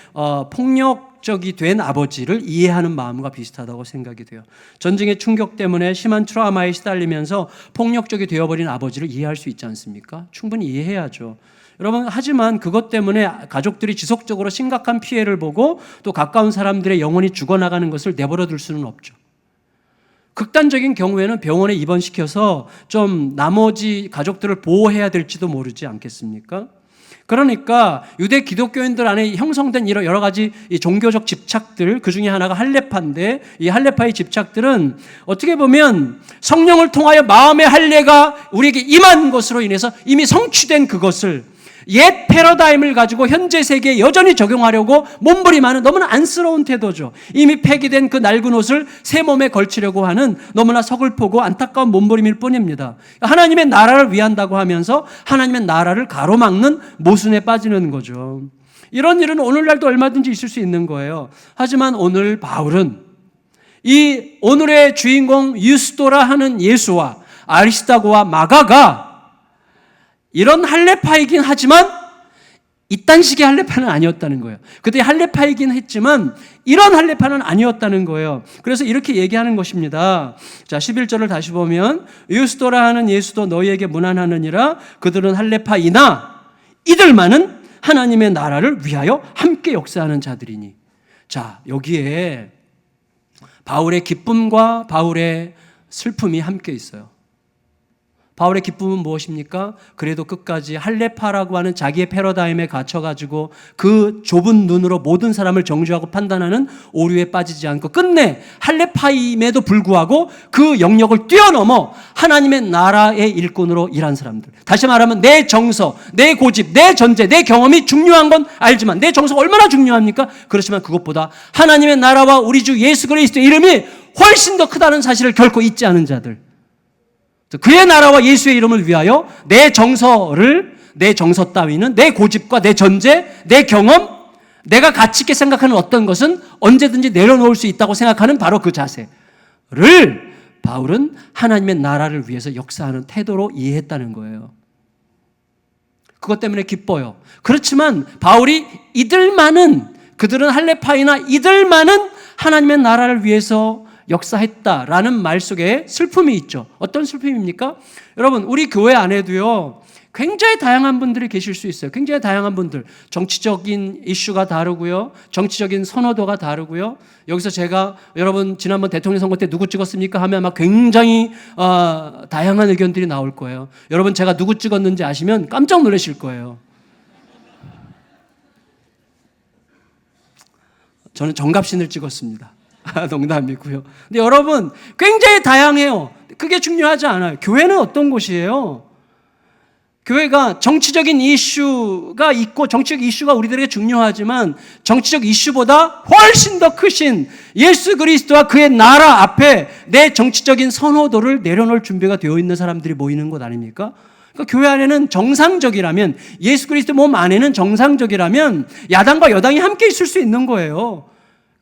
폭력적이 된 아버지를 이해하는 마음과 비슷하다고 생각이 돼요. 전쟁의 충격 때문에 심한 트라우마에 시달리면서 폭력적이 되어버린 아버지를 이해할 수 있지 않습니까? 충분히 이해해야죠. 여러분, 하지만 그것 때문에 가족들이 지속적으로 심각한 피해를 보고 또 가까운 사람들의 영혼이 죽어나가는 것을 내버려 둘 수는 없죠. 극단적인 경우에는 병원에 입원시켜서 좀 나머지 가족들을 보호해야 될지도 모르지 않겠습니까? 그러니까 유대 기독교인들 안에 형성된 여러 가지 이 종교적 집착들, 그 중에 하나가 할례파인데 이 할례파의 집착들은 어떻게 보면 성령을 통하여 마음의 할례가 우리에게 임한 것으로 인해서 이미 성취된 그것을 옛 패러다임을 가지고 현재 세계에 여전히 적용하려고 몸부림하는 너무나 안쓰러운 태도죠. 이미 폐기된 그 낡은 옷을 새 몸에 걸치려고 하는 너무나 서글프고 안타까운 몸부림일 뿐입니다. 하나님의 나라를 위한다고 하면서 하나님의 나라를 가로막는 모순에 빠지는 거죠. 이런 일은 오늘날도 얼마든지 있을 수 있는 거예요. 하지만 오늘 바울은 이 오늘의 주인공 유스도라 하는 예수와 아리스다고와 마가가 이런 할례파이긴 하지만 이딴 식의 할례파는 아니었다는 거예요. 그때 할례파이긴 했지만 이런 할례파는 아니었다는 거예요. 그래서 이렇게 얘기하는 것입니다. 자, 11절을 다시 보면 유스도라 하는 예수도 너희에게 문안하느니라. 그들은 할례파이나 이들만은 하나님의 나라를 위하여 함께 함께 역사하는 자들이니. 자, 여기에 바울의 기쁨과 바울의 슬픔이 함께 있어요. 바울의 기쁨은 무엇입니까? 그래도 끝까지 할레파라고 하는 자기의 패러다임에 갇혀가지고 그 좁은 눈으로 모든 사람을 정죄하고 판단하는 오류에 빠지지 않고 끝내 할레파임에도 불구하고 그 영역을 뛰어넘어 하나님의 나라의 일꾼으로 일한 사람들. 다시 말하면 내 정서, 내 고집, 내 전제, 내 경험이 중요한 건 알지만 내 정서가 얼마나 중요합니까? 그렇지만 그것보다 하나님의 나라와 우리 주 예수 그리스도의 이름이 훨씬 더 크다는 사실을 결코 잊지 않은 자들. 그의 나라와 예수의 이름을 위하여 내 정서 따위는 내 고집과 내 전제, 내 경험, 내가 가치 있게 생각하는 어떤 것은 언제든지 내려놓을 수 있다고 생각하는 바로 그 자세를 바울은 하나님의 나라를 위해서 역사하는 태도로 이해했다는 거예요. 그것 때문에 기뻐요. 그렇지만 바울이 그들은 할레파이나 이들만은 하나님의 나라를 위해서 역사했다라는 말 속에 슬픔이 있죠. 어떤 슬픔입니까? 여러분, 우리 교회 안에도요, 굉장히 다양한 분들이 계실 수 있어요. 굉장히 다양한 분들. 정치적인 이슈가 다르고요. 정치적인 선호도가 다르고요. 여기서 제가 여러분 지난번 대통령 선거 때 누구 찍었습니까? 하면 아마 굉장히 다양한 의견들이 나올 거예요. 여러분 제가 누구 찍었는지 아시면 깜짝 놀라실 거예요. 저는 정갑신을 찍었습니다. 농담이고요. 근데 여러분 굉장히 다양해요. 그게 중요하지 않아요. 교회는 어떤 곳이에요? 교회가 정치적인 이슈가 있고 정치적 이슈가 우리들에게 중요하지만 정치적 이슈보다 훨씬 더 크신 예수 그리스도와 그의 나라 앞에 내 정치적인 선호도를 내려놓을 준비가 되어 있는 사람들이 모이는 곳 아닙니까? 그러니까 교회 안에는 정상적이라면, 예수 그리스도 몸 안에는 정상적이라면 야당과 여당이 함께 있을 수 있는 거예요.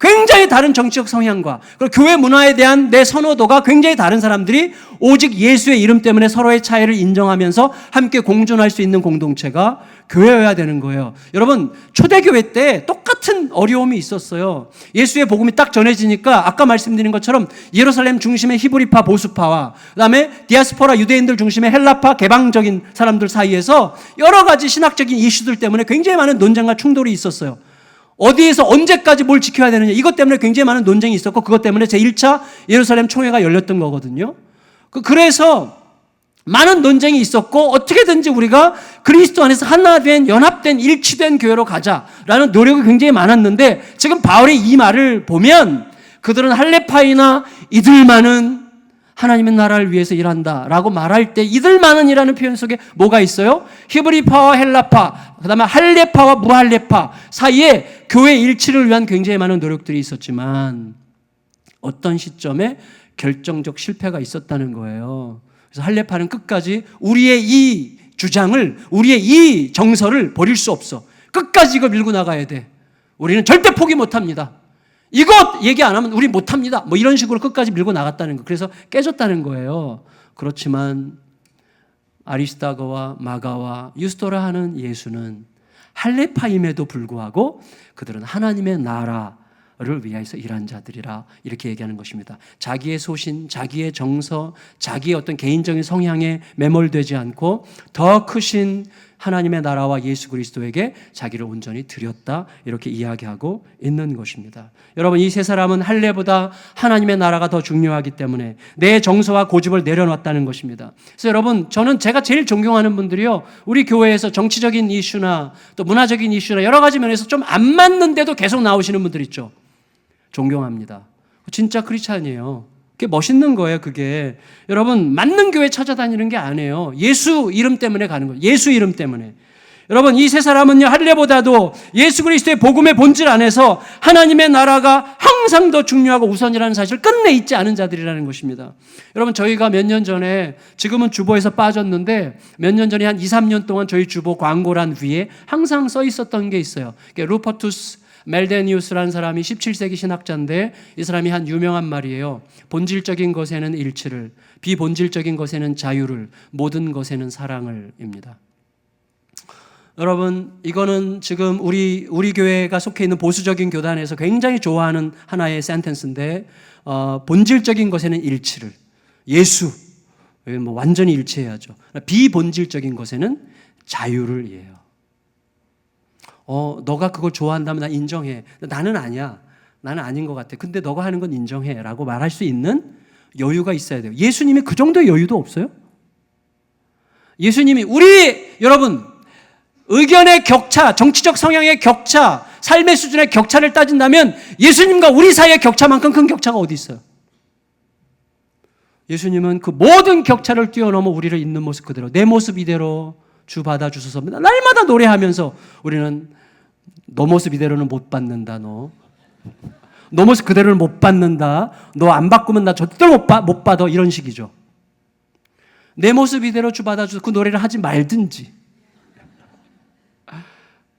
굉장히 다른 정치적 성향과 그리고 교회 문화에 대한 내 선호도가 굉장히 다른 사람들이 오직 예수의 이름 때문에 서로의 차이를 인정하면서 함께 공존할 수 있는 공동체가 교회여야 되는 거예요. 여러분, 초대교회 때 똑같은 어려움이 있었어요. 예수의 복음이 딱 전해지니까 아까 말씀드린 것처럼 예루살렘 중심의 히브리파 보수파와 그다음에 디아스포라 유대인들 중심의 헬라파 개방적인 사람들 사이에서 여러 가지 신학적인 이슈들 때문에 굉장히 많은 논쟁과 충돌이 있었어요. 어디에서 언제까지 뭘 지켜야 되느냐, 이것 때문에 굉장히 많은 논쟁이 있었고 그것 때문에 제1차 예루살렘 총회가 열렸던 거거든요. 그래서 많은 논쟁이 있었고 어떻게든지 우리가 그리스도 안에서 하나 된 연합된 일치된 교회로 가자라는 노력이 굉장히 많았는데 지금 바울의 이 말을 보면 그들은 할레파이나 이들만은 하나님의 나라를 위해서 일한다라고 말할 때 이들만은이라는 표현 속에 뭐가 있어요? 히브리파와 헬라파, 그 다음에 할레파와 무할레파 사이에 교회 일치를 위한 굉장히 많은 노력들이 있었지만 어떤 시점에 결정적 실패가 있었다는 거예요. 그래서 할레파는 끝까지 우리의 이 주장을, 우리의 이 정서를 버릴 수 없어. 끝까지 이거 밀고 나가야 돼. 우리는 절대 포기 못합니다. 이것 얘기 안 하면 우리 못합니다. 뭐 이런 식으로 끝까지 밀고 나갔다는 거. 그래서 깨졌다는 거예요. 그렇지만 아리스다거와 마가와 유스토라 하는 예수는 할레파임에도 불구하고 그들은 하나님의 나라를 위해서 일한 자들이라 이렇게 얘기하는 것입니다. 자기의 소신, 자기의 정서, 자기의 어떤 개인적인 성향에 매몰되지 않고 더 크신 하나님의 나라와 예수 그리스도에게 자기를 온전히 드렸다, 이렇게 이야기하고 있는 것입니다. 여러분, 이 세 사람은 할례보다 하나님의 나라가 더 중요하기 때문에 내 정서와 고집을 내려놨다는 것입니다. 그래서 여러분, 저는 제가 제일 존경하는 분들이요, 우리 교회에서 정치적인 이슈나 또 문화적인 이슈나 여러 가지 면에서 좀 안 맞는데도 계속 나오시는 분들 있죠. 존경합니다. 진짜 크리스찬이에요. 그게 멋있는 거예요, 그게. 여러분, 맞는 교회 찾아다니는 게 아니에요. 예수 이름 때문에 가는 거예요. 예수 이름 때문에. 여러분, 이 세 사람은요, 할례보다도 예수 그리스도의 복음의 본질 안에서 하나님의 나라가 항상 더 중요하고 우선이라는 사실을 끝내 잊지 않은 자들이라는 것입니다. 여러분, 저희가 몇 년 전에, 지금은 주보에서 빠졌는데 몇 년 전에 한 2, 3년 동안 저희 주보 광고란 위에 항상 써 있었던 게 있어요. 루퍼투스 멜데니우스라는 사람이 17세기 신학자인데 이 사람이 한 유명한 말이에요. 본질적인 것에는 일치를, 비본질적인 것에는 자유를, 모든 것에는 사랑을 입니다. 여러분, 이거는 지금 우리 교회가 속해 있는 보수적인 교단에서 굉장히 좋아하는 하나의 센텐스인데, 본질적인 것에는 일치를, 예수, 뭐 완전히 일치해야죠. 비본질적인 것에는 자유를 이해해요. 너가 그걸 좋아한다면 나 인정해. 나는 아니야. 나는 아닌 것 같아. 근데 너가 하는 건 인정해. 라고 말할 수 있는 여유가 있어야 돼요. 예수님이 그 정도의 여유도 없어요? 예수님이 여러분, 의견의 격차, 정치적 성향의 격차, 삶의 수준의 격차를 따진다면 예수님과 우리 사이의 격차만큼 큰 격차가 어디 있어요? 예수님은 그 모든 격차를 뛰어넘어 우리를 있는 모습 그대로, 내 모습 이대로 주 받아주셔서 날마다 노래하면서 우리는 너 모습 이대로는 못 받는다, 너 모습 그대로는 못 받는다, 너 안 바꾸면 나 절대로 못 받아, 이런 식이죠. 내 모습 이대로 주 받아주셔서 그 노래를 하지 말든지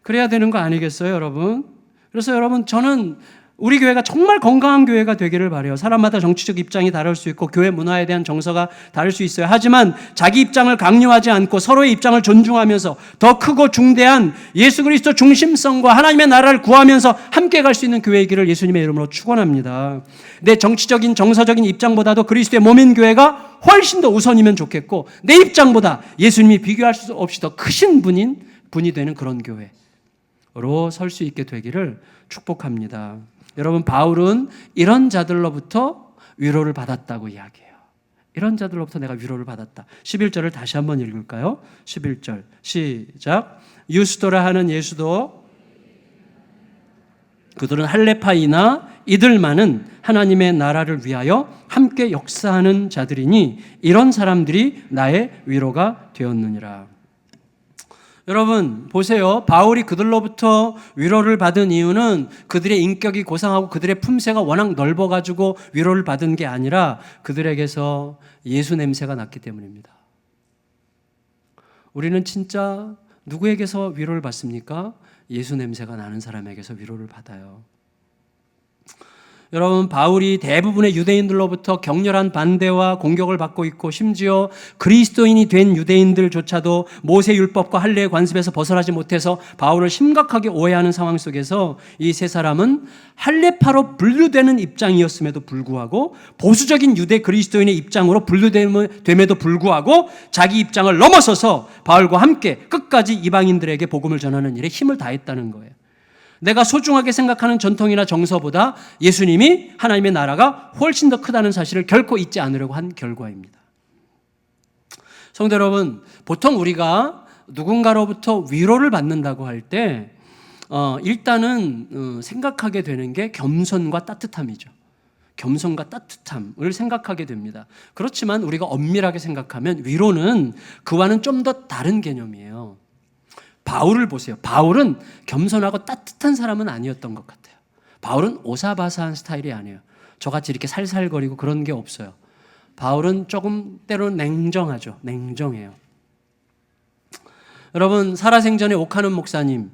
그래야 되는 거 아니겠어요, 여러분? 그래서 여러분, 저는 우리 교회가 정말 건강한 교회가 되기를 바라요. 사람마다 정치적 입장이 다를 수 있고 교회 문화에 대한 정서가 다를 수 있어요. 하지만 자기 입장을 강요하지 않고 서로의 입장을 존중하면서 더 크고 중대한 예수 그리스도 중심성과 하나님의 나라를 구하면서 함께 갈 수 있는 교회이기를 예수님의 이름으로 축원합니다. 내 정치적인 정서적인 입장보다도 그리스도의 몸인 교회가 훨씬 더 우선이면 좋겠고, 내 입장보다 예수님이 비교할 수 없이 더 크신 분이 되는 그런 교회로 설 수 있게 되기를 축복합니다. 여러분, 바울은 이런 자들로부터 위로를 받았다고 이야기해요. 이런 자들로부터 내가 위로를 받았다. 11절을 다시 한번 읽을까요? 11절 시작. 유스도라 하는 예수도 그들은 할레파이나 이들만은 하나님의 나라를 위하여 함께 역사하는 자들이니 이런 사람들이 나의 위로가 되었느니라. 여러분 보세요. 바울이 그들로부터 위로를 받은 이유는 그들의 인격이 고상하고 그들의 품새가 워낙 넓어가지고 위로를 받은 게 아니라 그들에게서 예수 냄새가 났기 때문입니다. 우리는 진짜 누구에게서 위로를 받습니까? 예수 냄새가 나는 사람에게서 위로를 받아요. 여러분, 바울이 대부분의 유대인들로부터 격렬한 반대와 공격을 받고 있고 심지어 그리스도인이 된 유대인들조차도 모세 율법과 할례의 관습에서 벗어나지 못해서 바울을 심각하게 오해하는 상황 속에서 이 세 사람은 할례파로 분류되는 입장이었음에도 불구하고 보수적인 유대 그리스도인의 입장으로 분류됨에도 불구하고 자기 입장을 넘어서서 바울과 함께 끝까지 이방인들에게 복음을 전하는 일에 힘을 다했다는 거예요. 내가 소중하게 생각하는 전통이나 정서보다 예수님이 하나님의 나라가 훨씬 더 크다는 사실을 결코 잊지 않으려고 한 결과입니다. 성도 여러분, 보통 우리가 누군가로부터 위로를 받는다고 할 때 일단은 생각하게 되는 게 겸손과 따뜻함이죠. 겸손과 따뜻함을 생각하게 됩니다. 그렇지만 우리가 엄밀하게 생각하면 위로는 그와는 좀 더 다른 개념이에요. 바울을 보세요. 바울은 겸손하고 따뜻한 사람은 아니었던 것 같아요. 바울은 오사바사한 스타일이 아니에요. 저같이 이렇게 살살거리고 그런 게 없어요. 바울은 조금 때로는 냉정하죠. 냉정해요. 여러분, 살아생전에 옥하는 목사님,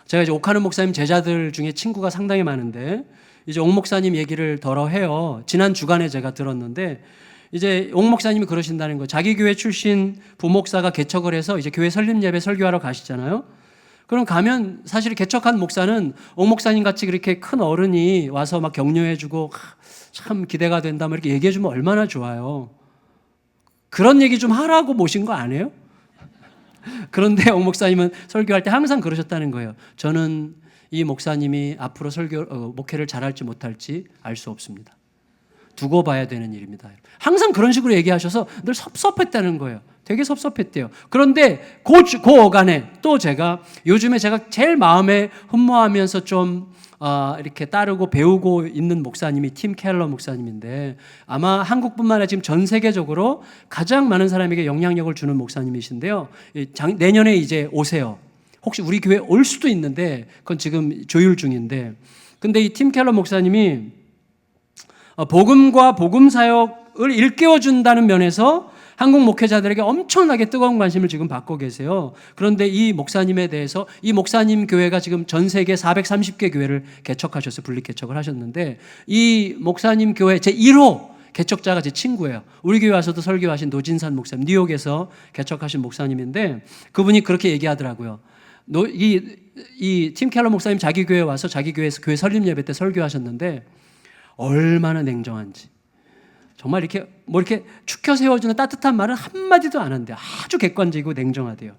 제가 이제 옥하는 목사님 제자들 중에 친구가 상당히 많은데 이제 옥 목사님 얘기를 덜어 해요. 지난 주간에 제가 들었는데 이제 옥 목사님이 그러신다는 거예요. 자기 교회 출신 부목사가 개척을 해서 이제 교회 설립 예배 설교하러 가시잖아요. 그럼 가면 사실 개척한 목사는 옥 목사님 같이 그렇게 큰 어른이 와서 막 격려해주고 참 기대가 된다 뭐 이렇게 얘기해주면 얼마나 좋아요. 그런 얘기 좀 하라고 모신 거 아니에요? 그런데 옥 목사님은 설교할 때 항상 그러셨다는 거예요. 저는 이 목사님이 앞으로 목회를 잘할지 못할지 알 수 없습니다. 두고 봐야 되는 일입니다. 항상 그런 식으로 얘기하셔서 늘 섭섭했다는 거예요. 되게 섭섭했대요. 그런데 그 어간에 또 요즘에 제가 제일 마음에 흠모하면서 좀 이렇게 따르고 배우고 있는 목사님이 팀 켈러 목사님인데 아마 한국뿐만 아니라 지금 전 세계적으로 가장 많은 사람에게 영향력을 주는 목사님이신데요. 내년에 이제 오세요. 혹시 우리 교회 올 수도 있는데 그건 지금 조율 중인데, 근데 이 팀 켈러 목사님이 복음과 복음 사역을 일깨워준다는 면에서 한국 목회자들에게 엄청나게 뜨거운 관심을 지금 받고 계세요. 그런데 이 목사님에 대해서 이 목사님 교회가 지금 전 세계 430개 교회를 개척하셨어요. 분리 개척을 하셨는데 이 목사님 교회 제1호 개척자가 제 친구예요. 우리 교회 와서도 설교하신 노진산 목사님, 뉴욕에서 개척하신 목사님인데 그분이 그렇게 얘기하더라고요. 이 팀 켈러 목사님 자기 교회에 와서 자기 교회에서 교회 설립 예배 때 설교하셨는데 얼마나 냉정한지, 정말 이렇게 축혀 세워주는 따뜻한 말은 한마디도 안 한대요. 아주 객관적이고 냉정하대요.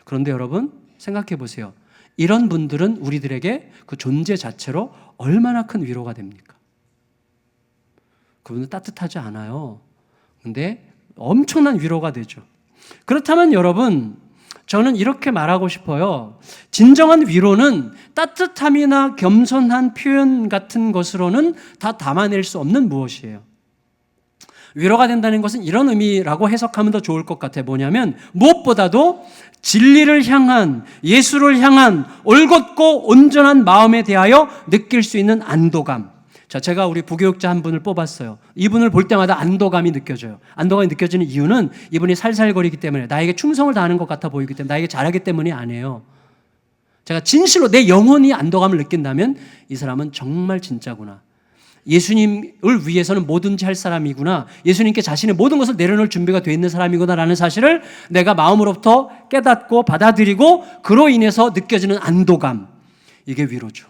그런데 여러분 생각해 보세요. 이런 분들은 우리들에게 그 존재 자체로 얼마나 큰 위로가 됩니까? 그분은 따뜻하지 않아요. 근데 엄청난 위로가 되죠. 그렇다면 여러분, 저는 이렇게 말하고 싶어요. 진정한 위로는 따뜻함이나 겸손한 표현 같은 것으로는 다 담아낼 수 없는 무엇이에요. 위로가 된다는 것은 이런 의미라고 해석하면 더 좋을 것 같아요. 뭐냐면 무엇보다도 진리를 향한, 예수를 향한 올곧고 온전한 마음에 대하여 느낄 수 있는 안도감. 자, 제가 우리 부교육자 한 분을 뽑았어요. 이분을 볼 때마다 안도감이 느껴져요. 안도감이 느껴지는 이유는 이분이 살살거리기 때문에, 나에게 충성을 다하는 것 같아 보이기 때문에, 나에게 잘하기 때문이 아니에요. 제가 진실로 내 영혼이 안도감을 느낀다면 이 사람은 정말 진짜구나. 예수님을 위해서는 뭐든지 할 사람이구나. 예수님께 자신의 모든 것을 내려놓을 준비가 되어 있는 사람이구나라는 사실을 내가 마음으로부터 깨닫고 받아들이고 그로 인해서 느껴지는 안도감. 이게 위로죠.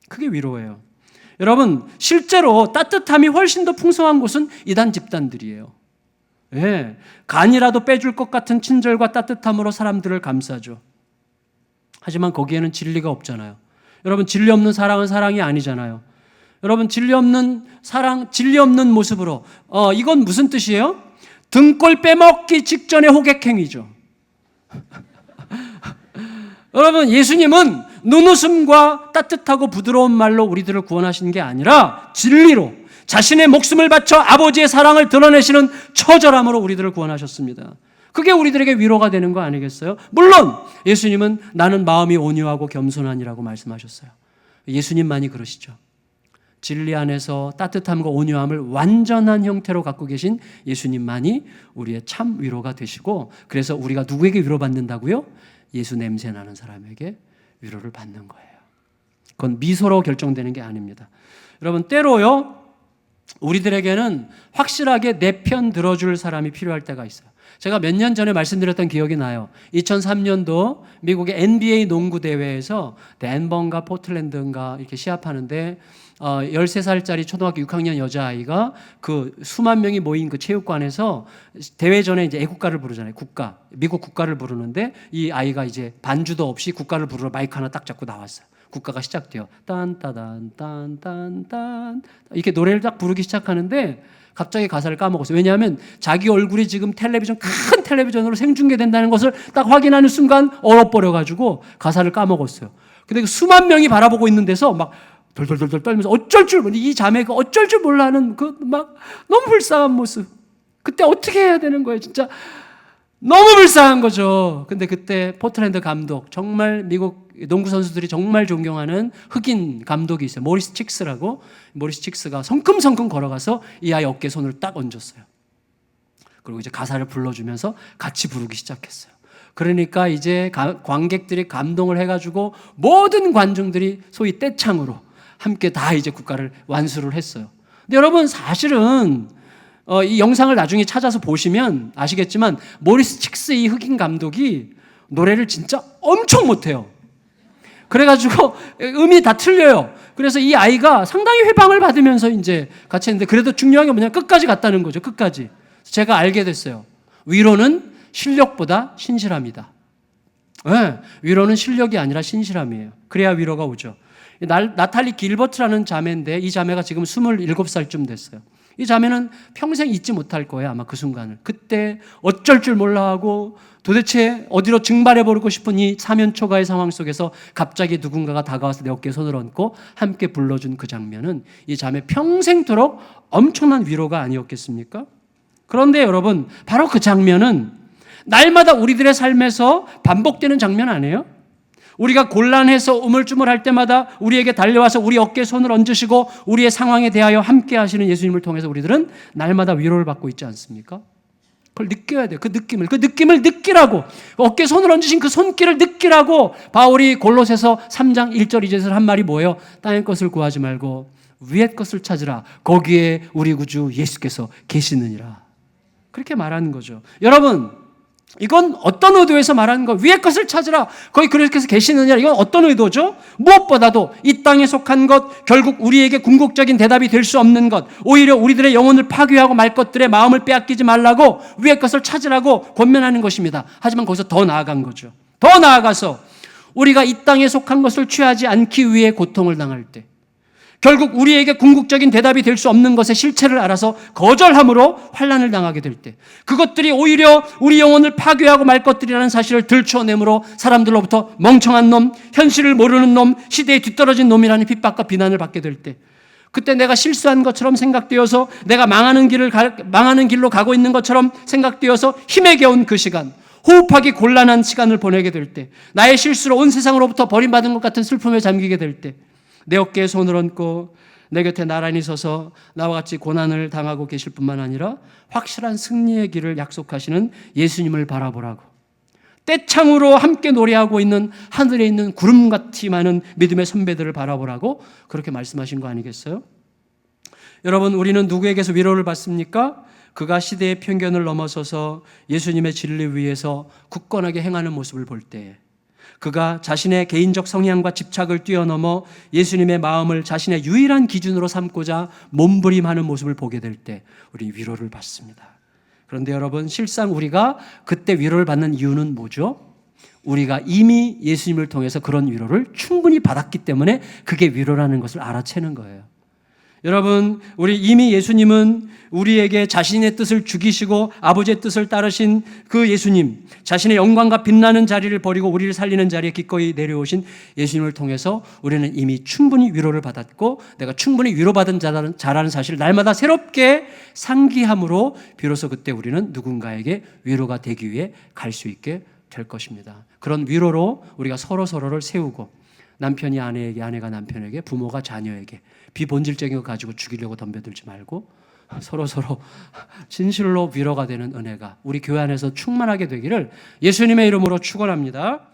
그게 위로예요. 여러분, 실제로 따뜻함이 훨씬 더 풍성한 곳은 이단 집단들이에요. 예, 간이라도 빼줄 것 같은 친절과 따뜻함으로 사람들을 감싸죠. 하지만 거기에는 진리가 없잖아요. 여러분, 진리 없는 사랑은 사랑이 아니잖아요. 여러분, 진리 없는 사랑, 진리 없는 모습으로 이건 무슨 뜻이에요? 등골 빼먹기 직전의 호객행위죠. 여러분, 예수님은 눈웃음과 따뜻하고 부드러운 말로 우리들을 구원하신 게 아니라 진리로 자신의 목숨을 바쳐 아버지의 사랑을 드러내시는 처절함으로 우리들을 구원하셨습니다. 그게 우리들에게 위로가 되는 거 아니겠어요? 물론 예수님은 나는 마음이 온유하고 겸손하니라고 말씀하셨어요. 예수님만이 그러시죠. 진리 안에서 따뜻함과 온유함을 완전한 형태로 갖고 계신 예수님만이 우리의 참 위로가 되시고, 그래서 우리가 누구에게 위로받는다고요? 예수 냄새 나는 사람에게 위로를 받는 거예요. 그건 미소로 결정되는 게 아닙니다. 여러분, 때로요, 우리들에게는 확실하게 내 편 들어줄 사람이 필요할 때가 있어요. 제가 몇 년 전에 말씀드렸던 기억이 나요. 2003년도 미국의 NBA 농구 대회에서 덴버인가 포틀랜드인가 이렇게 시합하는데 13살짜리 초등학교 6학년 여자아이가 그 수만 명이 모인 그 체육관에서 대회 전에 이제 애국가를 부르잖아요. 국가. 미국 국가를 부르는데 이 아이가 이제 반주도 없이 국가를 부르러 마이크 하나 딱 잡고 나왔어요. 국가가 시작돼요. 딴따단 딴딴딴 이렇게 노래를 딱 부르기 시작하는데 갑자기 가사를 까먹었어요. 왜냐하면 자기 얼굴이 지금 큰 텔레비전으로 생중계된다는 것을 딱 확인하는 순간 얼어버려가지고 가사를 까먹었어요. 근데 그 수만 명이 바라보고 있는 데서 막 덜덜덜덜 떨면서 이 자매가 어쩔 줄 몰라 하는 그 막 너무 불쌍한 모습. 그때 어떻게 해야 되는 거예요? 진짜 너무 불쌍한 거죠. 근데 그때 포틀랜드 감독, 정말 미국 농구 선수들이 정말 존경하는 흑인 감독이 있어요. 모리스 칙스라고. 모리스 칙스가 성큼성큼 걸어가서 이 아이 어깨에 손을 딱 얹었어요. 그리고 이제 가사를 불러주면서 같이 부르기 시작했어요. 그러니까 이제 관객들이 감동을 해가지고 모든 관중들이 소위 떼창으로 함께 다 이제 국가를 완수를 했어요. 근데 여러분, 사실은 이 영상을 나중에 찾아서 보시면 아시겠지만 모리스 칙스 이 흑인 감독이 노래를 진짜 엄청 못해요. 그래가지고 음이 다 틀려요. 그래서 이 아이가 상당히 회방을 받으면서 이제 같이 했는데, 그래도 중요한 게 뭐냐, 끝까지 갔다는 거죠. 끝까지. 제가 알게 됐어요. 위로는 실력보다 신실함이다. 네, 위로는 실력이 아니라 신실함이에요. 그래야 위로가 오죠. 나탈리 길버트라는 자매인데 이 자매가 지금 27살쯤 됐어요. 이 자매는 평생 잊지 못할 거예요. 아마 그 순간을. 그때 어쩔 줄 몰라 하고 도대체 어디로 증발해버리고 싶은 이 사면초가의 상황 속에서 갑자기 누군가가 다가와서 내 어깨에 손을 얹고 함께 불러준 그 장면은 이 자매 평생토록 엄청난 위로가 아니었겠습니까? 그런데 여러분, 바로 그 장면은 날마다 우리들의 삶에서 반복되는 장면 아니에요? 우리가 곤란해서 우물쭈물할 때마다 우리에게 달려와서 우리 어깨에 손을 얹으시고 우리의 상황에 대하여 함께 하시는 예수님을 통해서 우리들은 날마다 위로를 받고 있지 않습니까? 그걸 느껴야 돼요. 그 느낌을 느끼라고, 어깨에 손을 얹으신 그 손길을 느끼라고 바울이 골로새서 3장 1절 2절에서 한 말이 뭐예요? 땅의 것을 구하지 말고 위의 것을 찾으라. 거기에 우리 구주 예수께서 계시느니라. 그렇게 말하는 거죠. 여러분, 이건 어떤 의도에서 말하는 거? 위의 것을 찾으라. 거기 그렇게 해서 계시느냐. 이건 어떤 의도죠? 무엇보다도 이 땅에 속한 것, 결국 우리에게 궁극적인 대답이 될 수 없는 것, 오히려 우리들의 영혼을 파괴하고 말 것들의 마음을 빼앗기지 말라고 위의 것을 찾으라고 권면하는 것입니다. 하지만 거기서 더 나아간 거죠. 더 나아가서 우리가 이 땅에 속한 것을 취하지 않기 위해 고통을 당할 때, 결국 우리에게 궁극적인 대답이 될 수 없는 것의 실체를 알아서 거절함으로 환난을 당하게 될 때, 그것들이 오히려 우리 영혼을 파괴하고 말 것들이라는 사실을 들추어내므로 사람들로부터 멍청한 놈, 현실을 모르는 놈, 시대에 뒤떨어진 놈이라는 핍박과 비난을 받게 될 때, 그때 내가 실수한 것처럼 생각되어서 내가 망하는 길로 가고 있는 것처럼 생각되어서 힘에 겨운 그 시간, 호흡하기 곤란한 시간을 보내게 될 때, 나의 실수로 온 세상으로부터 버림받은 것 같은 슬픔에 잠기게 될 때, 내 어깨에 손을 얹고 내 곁에 나란히 서서 나와 같이 고난을 당하고 계실 뿐만 아니라 확실한 승리의 길을 약속하시는 예수님을 바라보라고, 떼창으로 함께 노래하고 있는 하늘에 있는 구름같이 많은 믿음의 선배들을 바라보라고 그렇게 말씀하신 거 아니겠어요? 여러분, 우리는 누구에게서 위로를 받습니까? 그가 시대의 편견을 넘어서서 예수님의 진리 위에서 굳건하게 행하는 모습을 볼 때에, 그가 자신의 개인적 성향과 집착을 뛰어넘어 예수님의 마음을 자신의 유일한 기준으로 삼고자 몸부림하는 모습을 보게 될 때 우리 위로를 받습니다. 그런데 여러분, 실상 우리가 그때 위로를 받는 이유는 뭐죠? 우리가 이미 예수님을 통해서 그런 위로를 충분히 받았기 때문에 그게 위로라는 것을 알아채는 거예요. 여러분, 우리 이미 예수님은 우리에게 자신의 뜻을 죽이시고 아버지의 뜻을 따르신 그 예수님, 자신의 영광과 빛나는 자리를 버리고 우리를 살리는 자리에 기꺼이 내려오신 예수님을 통해서 우리는 이미 충분히 위로를 받았고, 내가 충분히 위로받은 자라는 사실을 날마다 새롭게 상기함으로 비로소 그때 우리는 누군가에게 위로가 되기 위해 갈 수 있게 될 것입니다. 그런 위로로 우리가 서로를 세우고, 남편이 아내에게, 아내가 남편에게, 부모가 자녀에게 비본질적인 거 가지고 죽이려고 덤벼들지 말고 서로 진실로 위로가 되는 은혜가 우리 교회 안에서 충만하게 되기를 예수님의 이름으로 축원합니다.